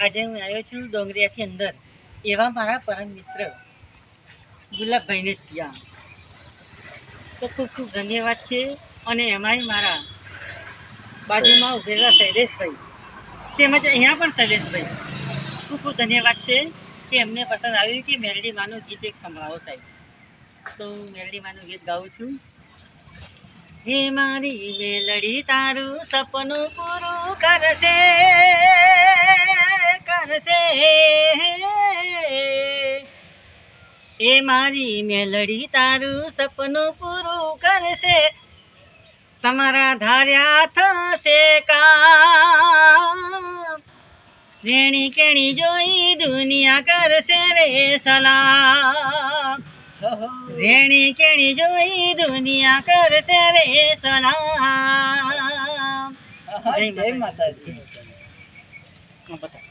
આજે હું આવ્યો છું ડોંગરિયાથી અંદર એવા મારા પરમ મિત્ર ગુલાબભાઈને ત્યાં તો ખૂબ ખૂબ ધન્યવાદ છે. અને એમાંય મારા બાજુમાં ઉભેલા શૈલેષભાઈ તેમજ અહીંયા પણ શૈલેષભાઈ ખૂબ ખૂબ ધન્યવાદ છે કે એમને પસંદ આવ્યું કે મેલડી માનું ગીત એક સંભળાવો સાહેબ. તો હું મેલડી માનું ગીત ગાઉં છું. હે મારી મેલડી તારું સપનું પૂરું કરશે કરશે, એ મારી મેલડી તારું સપનું પૂરું કરશે, તમારા ધાર્યા થશે કામ, રેણી કેણી જોઈ દુનિયા કરશે રે સલામ, રેણી કેણી જોઈ દુનિયા કરશે રે સલામ. જય માતાજી. બતા